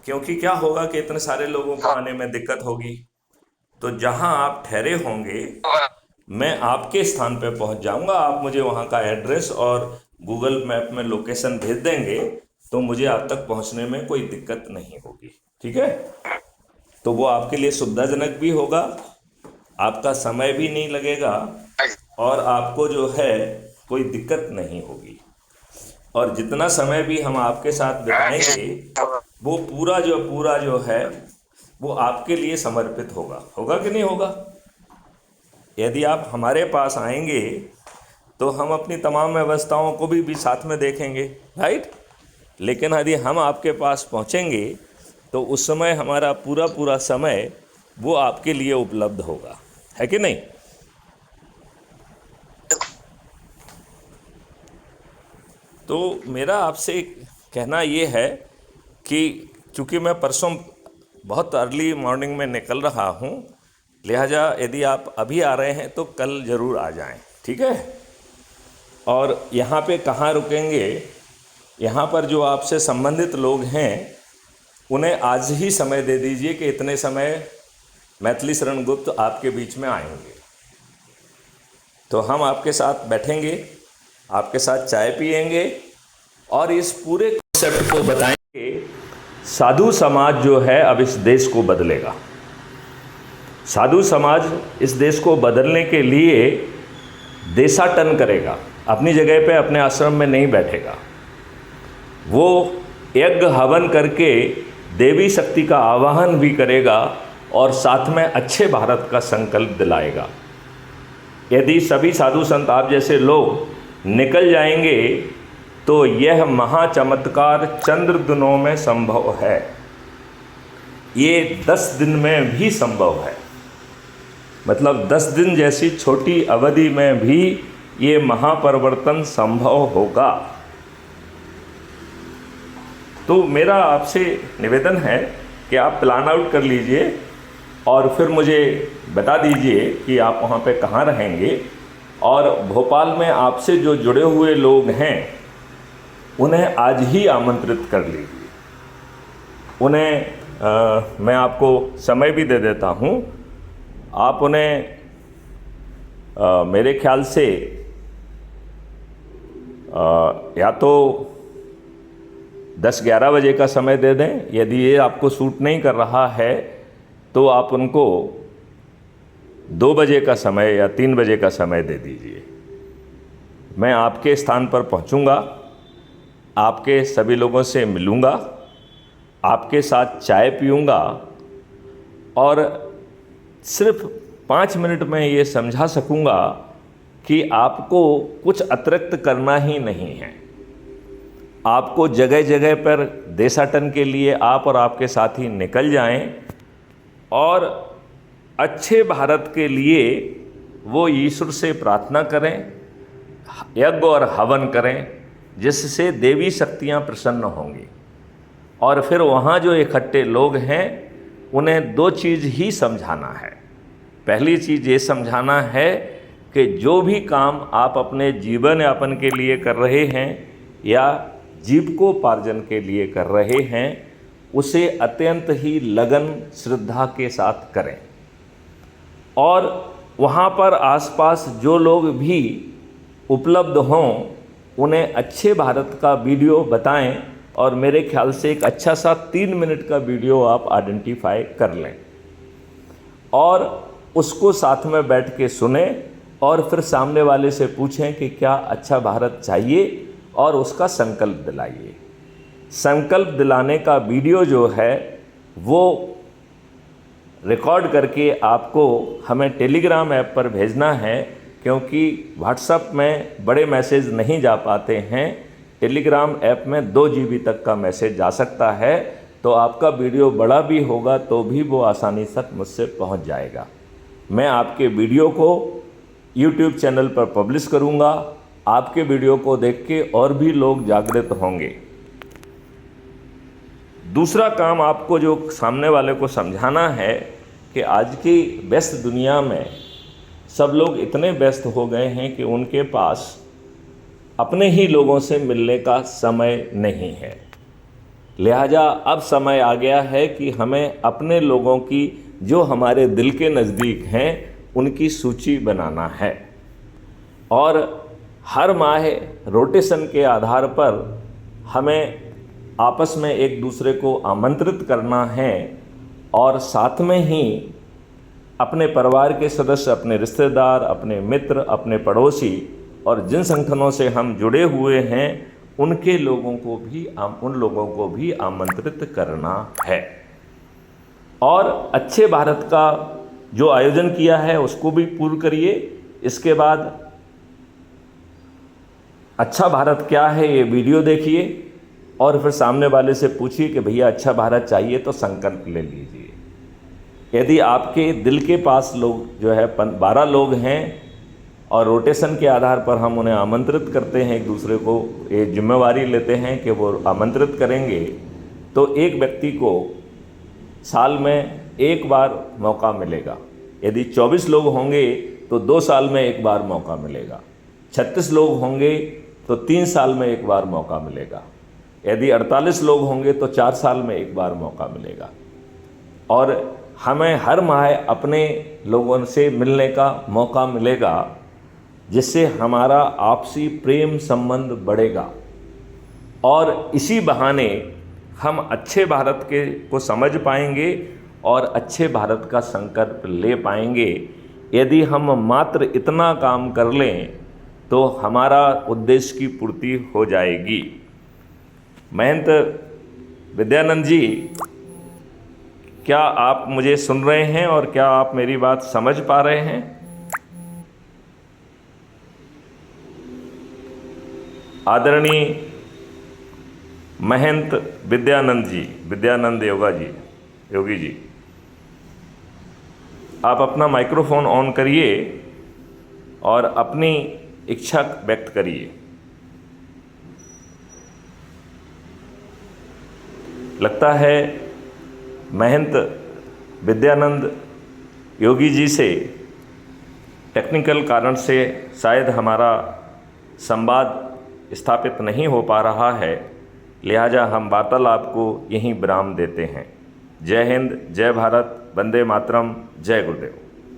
क्योंकि क्या होगा कि इतने सारे लोगों को आने में दिक्कत होगी। तो जहां आप ठहरे होंगे मैं आपके स्थान पे पहुंच जाऊंगा। आप मुझे वहां का एड्रेस और गूगल मैप में लोकेशन भेज देंगे तो मुझे आप तक पहुंचने में कोई दिक्कत नहीं होगी। ठीक है? तो वो आपके लिए सुविधाजनक भी होगा, आपका समय भी नहीं लगेगा और आपको जो है कोई दिक्कत नहीं होगी। और जितना समय भी हम आपके साथ बिताएंगे वो पूरा जो है वो आपके लिए समर्पित होगा। होगा कि नहीं होगा? यदि आप हमारे पास आएंगे तो हम अपनी तमाम व्यवस्थाओं को भी साथ में देखेंगे, राइट? लेकिन यदि हम आपके पास पहुंचेंगे तो उस समय हमारा पूरा पूरा समय वो आपके लिए उपलब्ध होगा, है कि नहीं? तो मेरा आपसे कहना ये है कि चूँकि मैं परसों बहुत अर्ली मॉर्निंग में निकल रहा हूँ, लिहाजा यदि आप अभी आ रहे हैं तो कल ज़रूर आ जाएं। ठीक है? और यहाँ पे कहाँ रुकेंगे, यहाँ पर जो आपसे संबंधित लोग हैं उन्हें आज ही समय दे दीजिए कि इतने समय मैथिली शरण गुप्त आपके बीच में आएंगे। तो हम आपके साथ बैठेंगे, आपके साथ चाय पिएंगे और इस पूरे कॉन्सेप्ट को बताएंगे। साधु समाज जो है अब इस देश को बदलेगा। साधु समाज इस देश को बदलने के लिए देशाटन करेगा, अपनी जगह पे अपने आश्रम में नहीं बैठेगा। वो यज्ञ हवन करके देवी शक्ति का आवाहन भी करेगा और साथ में अच्छे भारत का संकल्प दिलाएगा। यदि सभी साधु संत आप जैसे लोग निकल जाएंगे तो यह महाचमत्कार चंद्र दिनों में संभव है, ये 10 दिन में भी संभव है। मतलब 10 दिन जैसी छोटी अवधि में भी ये महापरिवर्तन संभव होगा। तो मेरा आपसे निवेदन है कि आप प्लान आउट कर लीजिए और फिर मुझे बता दीजिए कि आप वहाँ पे कहाँ रहेंगे। और भोपाल में आपसे जो जुड़े हुए लोग हैं उन्हें आज ही आमंत्रित कर लीजिए। उन्हें मैं आपको समय भी दे देता हूँ। आप उन्हें मेरे ख्याल से या तो 10-11 बजे का समय दे दें। यदि ये आपको सूट नहीं कर रहा है तो आप उनको 2 बजे का समय या 3 बजे का समय दे दीजिए। मैं आपके स्थान पर पहुंचूंगा, आपके सभी लोगों से मिलूंगा, आपके साथ चाय पीऊंगा और सिर्फ 5 मिनट में ये समझा सकूंगा कि आपको कुछ अतिरिक्त करना ही नहीं है। आपको जगह जगह पर देशाटन के लिए आप और आपके साथी निकल जाएं और अच्छे भारत के लिए वो ईश्वर से प्रार्थना करें, यज्ञ और हवन करें, जिससे देवी शक्तियां प्रसन्न होंगी। और फिर वहाँ जो इकट्ठे लोग हैं उन्हें 2 चीज़ ही समझाना है। पहली चीज़ ये समझाना है कि जो भी काम आप अपने जीवन यापन के लिए कर रहे हैं या जीविकोपार्जन के लिए कर रहे हैं उसे अत्यंत ही लगन श्रद्धा के साथ करें। और वहाँ पर आसपास जो लोग भी उपलब्ध हों उन्हें अच्छे भारत का वीडियो बताएं और मेरे ख्याल से एक अच्छा सा 3 मिनट का वीडियो आप आइडेंटिफाई कर लें और उसको साथ में बैठ के सुने और फिर सामने वाले से पूछें कि क्या अच्छा भारत चाहिए और उसका संकल्प दिलाइए। संकल्प दिलाने का वीडियो जो है वो रिकॉर्ड करके आपको हमें टेलीग्राम ऐप पर भेजना है, क्योंकि व्हाट्सएप में बड़े मैसेज नहीं जा पाते हैं। टेलीग्राम ऐप में 2 GB तक का मैसेज जा सकता है, तो आपका वीडियो बड़ा भी होगा तो भी वो आसानी तक मुझसे पहुंच जाएगा। मैं आपके वीडियो को YouTube चैनल पर पब्लिश करूंगा। आपके वीडियो को देख के और भी लोग जागृत होंगे। दूसरा काम आपको जो सामने वाले को समझाना है कि आज की व्यस्त दुनिया में सब लोग इतने व्यस्त हो गए हैं कि उनके पास अपने ही लोगों से मिलने का समय नहीं है। लिहाजा अब समय आ गया है कि हमें अपने लोगों की, जो हमारे दिल के नज़दीक हैं, उनकी सूची बनाना है और हर माह रोटेशन के आधार पर हमें आपस में एक दूसरे को आमंत्रित करना है और साथ में ही अपने परिवार के सदस्य, अपने रिश्तेदार, अपने मित्र, अपने पड़ोसी और जिन संगठनों से हम जुड़े हुए हैं उनके लोगों को भी, उन लोगों को भी आमंत्रित करना है और अच्छे भारत का जो आयोजन किया है उसको भी पूर्ण करिए। इसके बाद अच्छा भारत क्या है ये वीडियो देखिए और फिर सामने वाले से पूछिए कि भैया अच्छा भारत चाहिए तो संकल्प ले लीजिए। यदि आपके दिल के पास लोग जो है 12 लोग हैं और रोटेशन के आधार पर हम उन्हें आमंत्रित करते हैं, एक दूसरे को ये जिम्मेवारी लेते हैं कि वो आमंत्रित करेंगे, तो एक व्यक्ति को साल में एक बार मौका मिलेगा। यदि 24 लोग होंगे तो 2 साल में एक बार मौका मिलेगा, 36 लोग होंगे तो 3 साल में एक बार मौका मिलेगा, यदि 48 लोग होंगे तो 4 साल में एक बार मौका मिलेगा। और हमें हर माह अपने लोगों से मिलने का मौका मिलेगा, जिससे हमारा आपसी प्रेम संबंध बढ़ेगा और इसी बहाने हम अच्छे भारत को समझ पाएंगे और अच्छे भारत का संकल्प ले पाएंगे। यदि हम मात्र इतना काम कर लें तो हमारा उद्देश्य की पूर्ति हो जाएगी। महंत विद्यानंद जी, क्या आप मुझे सुन रहे हैं और क्या आप मेरी बात समझ पा रहे हैं? आदरणीय महंत विद्यानंद जी, विद्यानंद योगी जी, आप अपना माइक्रोफोन ऑन करिए और अपनी इच्छा व्यक्त करिए। लगता है महंत विद्यानंद योगी जी से टेक्निकल कारण से शायद हमारा संवाद स्थापित नहीं हो पा रहा है, लिहाजा हम वार्तालाप को यहीं विराम देते हैं। जय हिंद, जय भारत, वंदे मातरम, जय गुरुदेव।